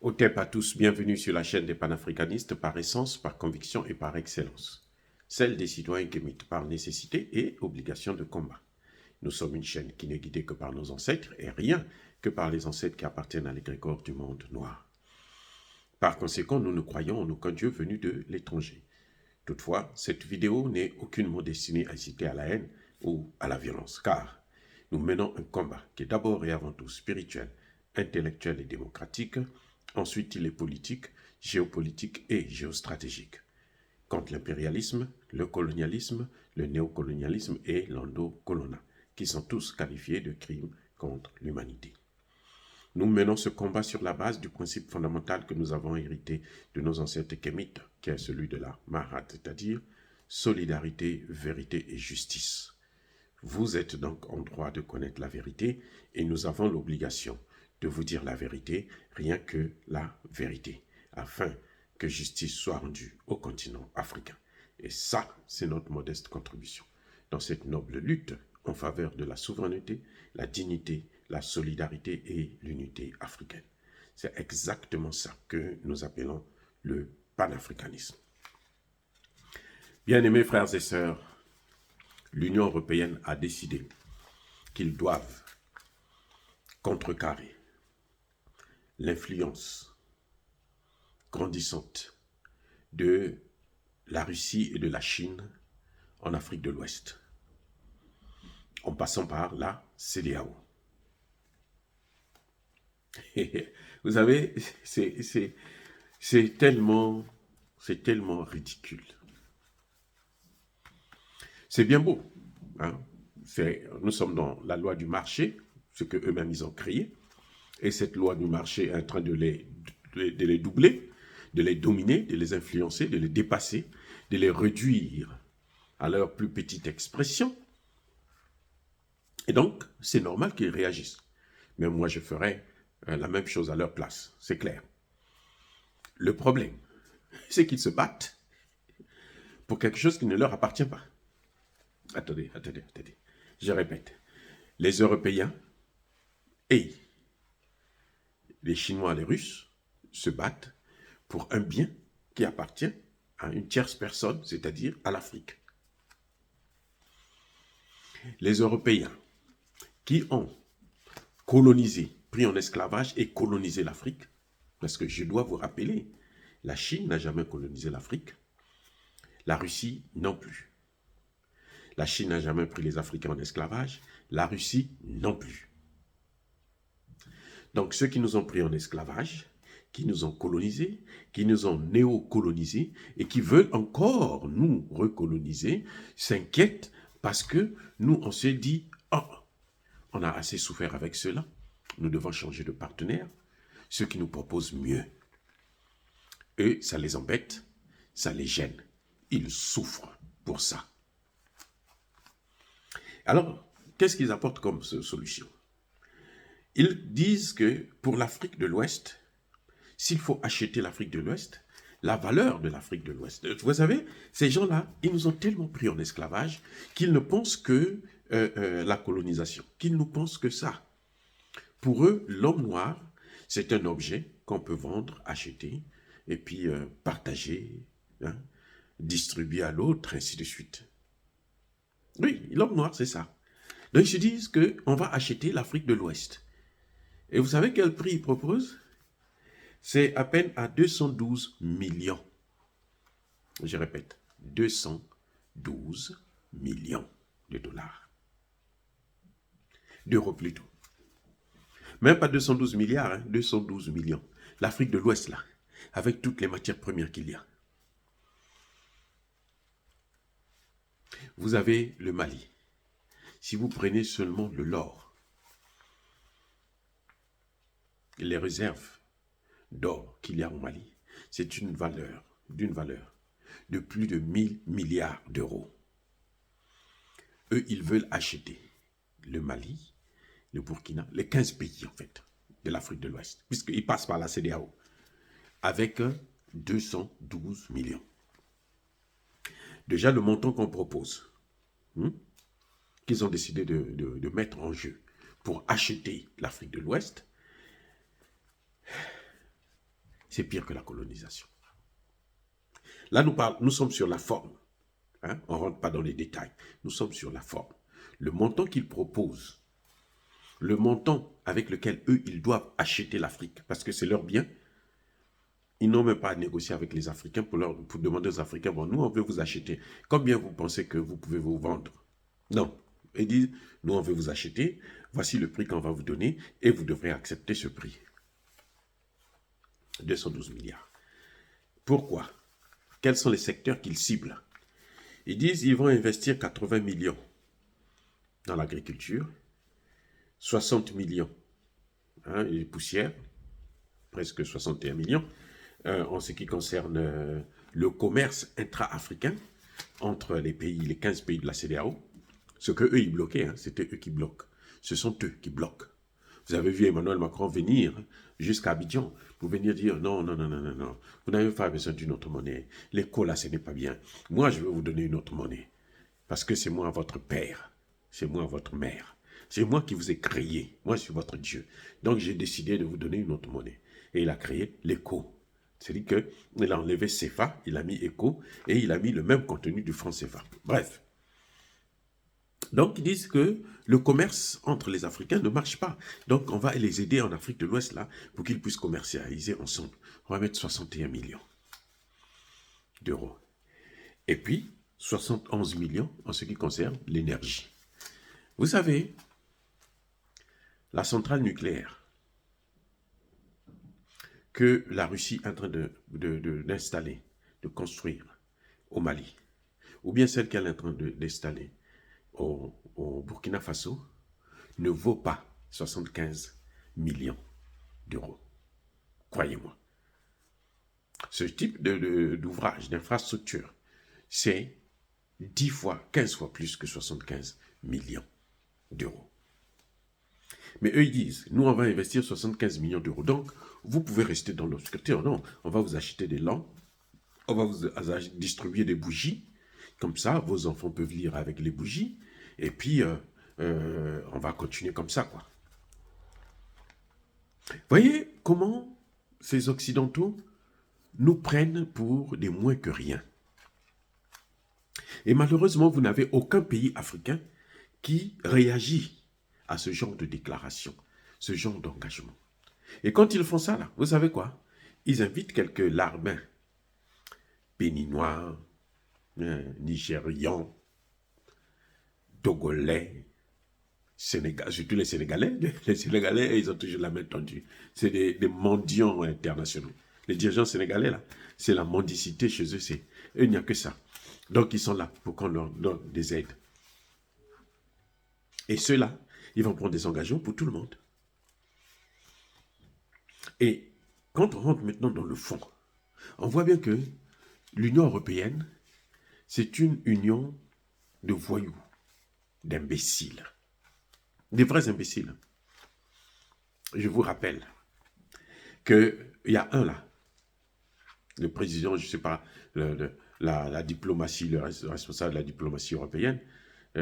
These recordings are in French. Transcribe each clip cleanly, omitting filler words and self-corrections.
Au TEP à tous, bienvenue sur la chaîne des panafricanistes par essence, par conviction et par excellence. Celle des citoyens kémites par nécessité et obligation de combat. Nous sommes une chaîne qui n'est guidée que par nos ancêtres et rien que par les ancêtres qui appartiennent à l'égrégore du monde noir. Par conséquent, nous ne croyons en aucun Dieu venu de l'étranger. Toutefois, cette vidéo n'est aucunement destinée à inciter à la haine ou à la violence, car nous menons un combat qui est d'abord et avant tout spirituel, intellectuel et démocratique. Ensuite, il est politique, géopolitique et géostratégique. Contre l'impérialisme, le colonialisme, le néocolonialisme et l'endocolonat, qui sont tous qualifiés de crimes contre l'humanité. Nous menons ce combat sur la base du principe fondamental que nous avons hérité de nos ancêtres kémites, qui est celui de la Mahat, c'est-à-dire solidarité, vérité et justice. Vous êtes donc en droit de connaître la vérité et nous avons l'obligation de vous dire la vérité, rien que la vérité, afin que justice soit rendue au continent africain. Et ça, c'est notre modeste contribution dans cette noble lutte en faveur de la souveraineté, la dignité, la solidarité et l'unité africaine. C'est exactement ça que nous appelons le panafricanisme. Bien-aimés frères et sœurs, l'Union européenne a décidé qu'ils doivent contrecarrer l'influence grandissante de la Russie et de la Chine en Afrique de l'Ouest, en passant par la CEDEAO. Vous savez, c'est tellement ridicule. C'est bien beau. Hein? Nous sommes dans la loi du marché, ce qu'eux-mêmes ils ont créé, et cette loi du marché est en train de les doubler, de les dominer, de les influencer, de les dépasser, de les réduire à leur plus petite expression. Et donc, c'est normal qu'ils réagissent. Mais moi, je ferais la même chose à leur place, c'est clair. Le problème, c'est qu'ils se battent pour quelque chose qui ne leur appartient pas. Attendez. Je répète. Les Européens et les Chinois et les Russes se battent pour un bien qui appartient à une tierce personne, c'est-à-dire à l'Afrique. Les Européens qui ont colonisé, pris en esclavage et colonisé l'Afrique, parce que je dois vous rappeler, la Chine n'a jamais colonisé l'Afrique, la Russie non plus. La Chine n'a jamais pris les Africains en esclavage, la Russie non plus. Donc ceux qui nous ont pris en esclavage, qui nous ont colonisés, qui nous ont néocolonisés et qui veulent encore nous recoloniser, s'inquiètent parce que nous, on s'est dit, oh, on a assez souffert avec cela, nous devons changer de partenaire, ceux qui nous proposent mieux. Eux, ça les embête, ça les gêne. Ils souffrent pour ça. Alors, qu'est-ce qu'ils apportent comme solution? Ils disent que pour l'Afrique de l'Ouest, s'il faut acheter l'Afrique de l'Ouest, la valeur de l'Afrique de l'Ouest. Vous savez, ces gens-là, ils nous ont tellement pris en esclavage qu'ils ne pensent que la colonisation, qu'ils ne pensent que ça. Pour eux, l'homme noir, c'est un objet qu'on peut vendre, acheter, et puis partager, hein, distribuer à l'autre, ainsi de suite. Oui, l'homme noir, c'est ça. Donc ils se disent qu'on va acheter l'Afrique de l'Ouest. Et vous savez quel prix ils proposent? C'est à peine à 212 millions. Je répète, 212 millions de dollars. D'euros plutôt. Même pas 212 milliards, hein, 212 millions. L'Afrique de l'Ouest, là, avec toutes les matières premières qu'il y a. Vous avez le Mali. Si vous prenez seulement l'or, les réserves d'or qu'il y a au Mali, c'est d'une valeur de plus de 1000 milliards d'euros. Eux, ils veulent acheter le Mali, le Burkina, les 15 pays en fait de l'Afrique de l'Ouest, puisqu'ils passent par la CEDEAO, avec 212 millions. Déjà, le montant qu'on propose, qu'ils ont décidé de mettre en jeu pour acheter l'Afrique de l'Ouest, c'est pire que la colonisation. Là, nous sommes sur la forme. Hein? On ne rentre pas dans les détails. Nous sommes sur la forme. Le montant qu'ils proposent, le montant avec lequel eux, ils doivent acheter l'Afrique, parce que c'est leur bien, ils n'ont même pas à négocier avec les Africains pour demander aux Africains, bon, nous, on veut vous acheter. Combien vous pensez que vous pouvez vous vendre? Non. Ils disent, nous, on veut vous acheter, voici le prix qu'on va vous donner, et vous devrez accepter ce prix. 212 milliards. Pourquoi? Quels sont les secteurs qu'ils ciblent? Ils disent qu'ils vont investir 80 millions dans l'agriculture, 60 millions, hein, les poussières, presque 61 millions, en ce qui concerne le commerce intra-africain entre les 15 pays de la CEDEAO. Ce que eux, ils bloquaient, hein, c'était eux qui bloquent. Ce sont eux qui bloquent. Vous avez vu Emmanuel Macron venir jusqu'à Abidjan pour venir dire non, non, non, non, non, non. Vous n'avez pas besoin d'une autre monnaie. L'éco, là, ce n'est pas bien. Moi, je vais vous donner une autre monnaie. Parce que c'est moi votre père. C'est moi votre mère. C'est moi qui vous ai créé. Moi, je suis votre Dieu. Donc, j'ai décidé de vous donner une autre monnaie. Et il a créé l'éco. C'est-à-dire qu'il a enlevé CFA, il a mis éco, et il a mis le même contenu du franc CFA. Bref. Donc, ils disent que le commerce entre les Africains ne marche pas. Donc, on va les aider en Afrique de l'Ouest, là, pour qu'ils puissent commercialiser ensemble. On va mettre 61 millions d'euros. Et puis, 71 millions en ce qui concerne l'énergie. Vous savez, la centrale nucléaire que la Russie est en train d'installer, de construire au Mali, ou bien celle qu'elle est en train d'installer au Burkina Faso, ne vaut pas 75 millions d'euros. Croyez-moi. Ce type d'ouvrage, d'infrastructure, c'est 10 fois, 15 fois plus que 75 millions d'euros. Mais eux, ils disent, nous, on va investir 75 millions d'euros. Donc, vous pouvez rester dans l'obscurité. Non, on va vous acheter des lampes, on va vous distribuer des bougies. Comme ça, vos enfants peuvent lire avec les bougies. Et puis, on va continuer comme ça, quoi. Voyez comment ces Occidentaux nous prennent pour des moins que rien. Et malheureusement, vous n'avez aucun pays africain qui réagit à ce genre de déclaration, ce genre d'engagement. Et quand ils font ça, là, vous savez quoi? Ils invitent quelques larbins, béninois, nigérians, togolais, surtout les Sénégalais. Les Sénégalais, ils ont toujours la main tendue. C'est des mendiants internationaux. Les dirigeants sénégalais, là, c'est la mendicité chez eux. Il n'y a que ça. Donc, ils sont là pour qu'on leur donne des aides. Et ceux-là, ils vont prendre des engagements pour tout le monde. Et quand on rentre maintenant dans le fond, on voit bien que l'Union européenne, c'est une union de voyous, d'imbéciles. Des vrais imbéciles. Je vous rappelle qu'il y a un là, le président, je ne sais pas, la diplomatie, le responsable de la diplomatie européenne, je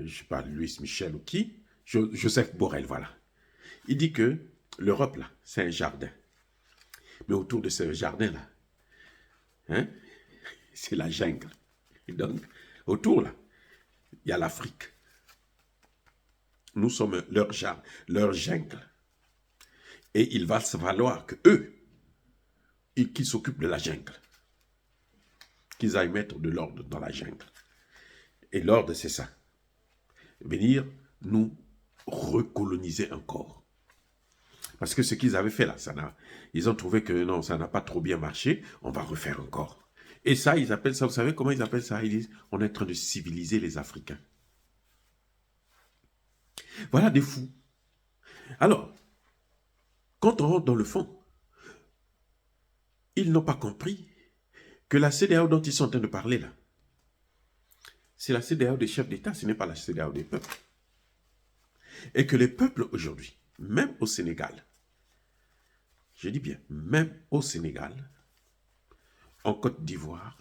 ne sais pas, Louis Michel ou qui, Joseph Borrell, voilà. Il dit que l'Europe, là, c'est un jardin. Mais autour de ce jardin-là, hein, c'est la jungle. Et donc, autour, là, il y a l'Afrique. Nous sommes leur jungle. Et il va se falloir que eux, qui s'occupent de la jungle, qu'ils aillent mettre de l'ordre dans la jungle. Et l'ordre, c'est ça. Venir nous recoloniser encore. Parce que ce qu'ils avaient fait là, ils ont trouvé que non, ça n'a pas trop bien marché, on va refaire encore. Et ça, ils appellent ça, vous savez comment ils appellent ça? Ils disent, on est en train de civiliser les Africains. Voilà des fous. Alors, quand on rentre dans le fond, ils n'ont pas compris que la CEDEAO dont ils sont en train de parler là, c'est la CEDEAO des chefs d'État, ce n'est pas la CEDEAO des peuples. Et que les peuples aujourd'hui, même au Sénégal, je dis bien, même au Sénégal, en Côte d'Ivoire,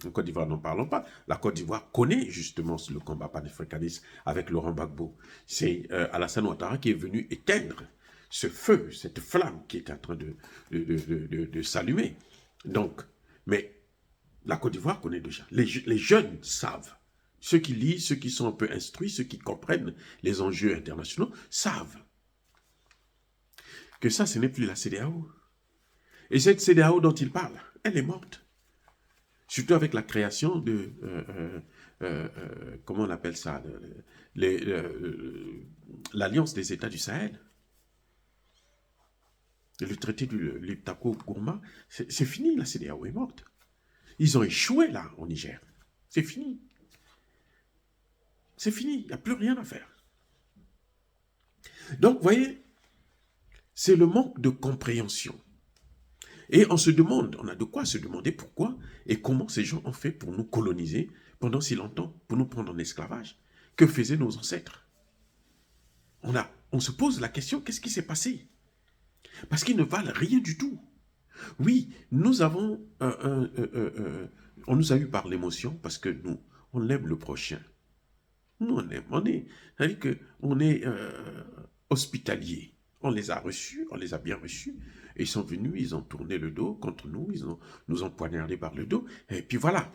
n'en parlons pas, la Côte d'Ivoire connaît justement le combat panafricaniste avec Laurent Gbagbo. C'est Alassane Ouattara qui est venu éteindre ce feu, cette flamme qui est en train de s'allumer. Donc, mais la Côte d'Ivoire connaît déjà. Les jeunes savent. Ceux qui lisent, ceux qui sont un peu instruits, ceux qui comprennent les enjeux internationaux, savent que ça, ce n'est plus la CEDEAO. Et cette CEDEAO dont il parle, elle est morte. Surtout avec la création de, comment on appelle ça, l'Alliance des États du Sahel. Le traité du Liptako-Gourma, c'est fini, la CEDEAO est morte. Ils ont échoué là, au Niger. C'est fini. C'est fini, il n'y a plus rien à faire. Donc, vous voyez, c'est le manque de compréhension. Et on se demande, on a de quoi se demander pourquoi et comment ces gens ont fait pour nous coloniser pendant si longtemps, pour nous prendre en esclavage. Que faisaient nos ancêtres? On se pose la question, qu'est-ce qui s'est passé? Parce qu'ils ne valent rien du tout. Oui, nous avons, on nous a eu par l'émotion parce que nous, on aime le prochain. Nous, c'est-à-dire qu'on est hospitalier. On les a reçus, on les a bien reçus. Et ils sont venus, ils ont tourné le dos contre nous, nous ont poignardé par le dos. Et puis voilà.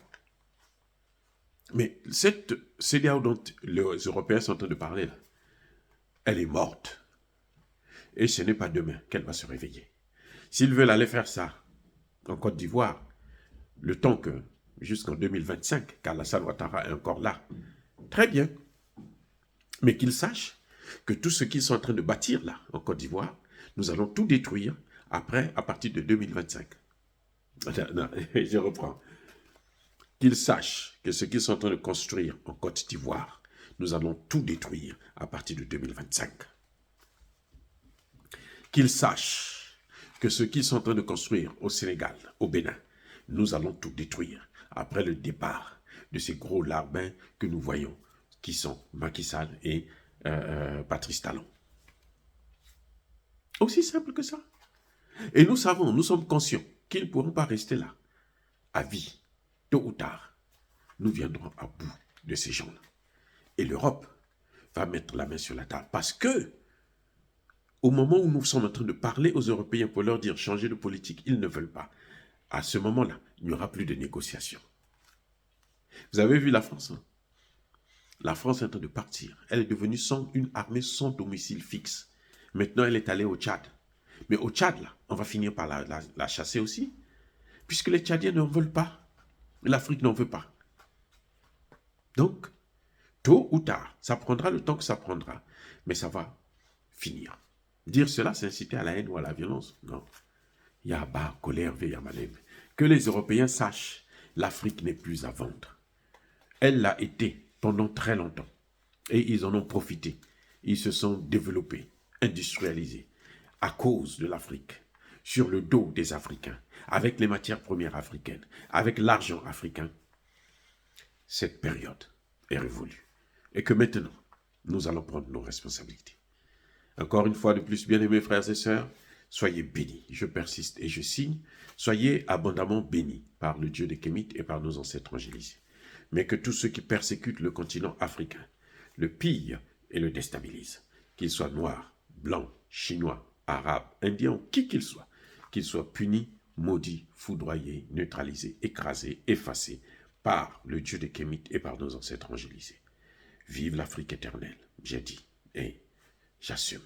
Mais cette CEDEAO dont les Européens sont en train de parler, là, elle est morte. Et ce n'est pas demain qu'elle va se réveiller. S'ils veulent aller faire ça en Côte d'Ivoire, le temps que, jusqu'en 2025, qu'Alassane Ouattara est encore là, très bien. Mais qu'ils sachent que tout ce qu'ils sont en train de bâtir là, en Côte d'Ivoire, nous allons tout détruire après, à partir de 2025. Non, je reprends. Qu'ils sachent que ce qu'ils sont en train de construire en Côte d'Ivoire, nous allons tout détruire à partir de 2025. Qu'ils sachent que ce qu'ils sont en train de construire au Sénégal, au Bénin, nous allons tout détruire après le départ de ces gros larbins que nous voyons, qui sont Macky Sall et Patrice Talon. Aussi simple que ça. Et nous savons, nous sommes conscients qu'ils ne pourront pas rester là à vie. Tôt ou tard, nous viendrons à bout de ces gens-là. Et l'Europe va mettre la main sur la table parce que, au moment où nous sommes en train de parler aux Européens pour leur dire changer de politique, ils ne veulent pas. À ce moment-là, il n'y aura plus de négociations. Vous avez vu la France, hein? La France est en train de partir. Elle est devenue une armée sans domicile fixe. Maintenant, elle est allée au Tchad. Mais au Tchad, là, on va finir par la chasser aussi, puisque les Tchadiens n'en veulent pas. L'Afrique n'en veut pas. Donc, tôt ou tard, ça prendra le temps que ça prendra, mais ça va finir. Dire cela, c'est inciter à la haine ou à la violence. Non. Yaba, colère, veyamalem. Que les Européens sachent, l'Afrique n'est plus à vendre. Elle l'a été pendant très longtemps. Et ils en ont profité. Ils se sont développés, industrialisés, à cause de l'Afrique, sur le dos des Africains, avec les matières premières africaines, avec l'argent africain. Cette période est révolue. Et que maintenant, nous allons prendre nos responsabilités. Encore une fois de plus, bien-aimés frères et sœurs, soyez bénis. Je persiste et je signe. Soyez abondamment bénis par le Dieu des Kémites et par nos ancêtres angélisés. Mais que tous ceux qui persécutent le continent africain le pillent et le déstabilisent. Qu'ils soient noirs, blancs, chinois, arabes, indiens, qui qu'ils soient punis, maudits, foudroyés, neutralisés, écrasés, effacés par le Dieu des Kémites et par nos ancêtres angélisés. Vive l'Afrique éternelle, j'ai dit, et j'assume.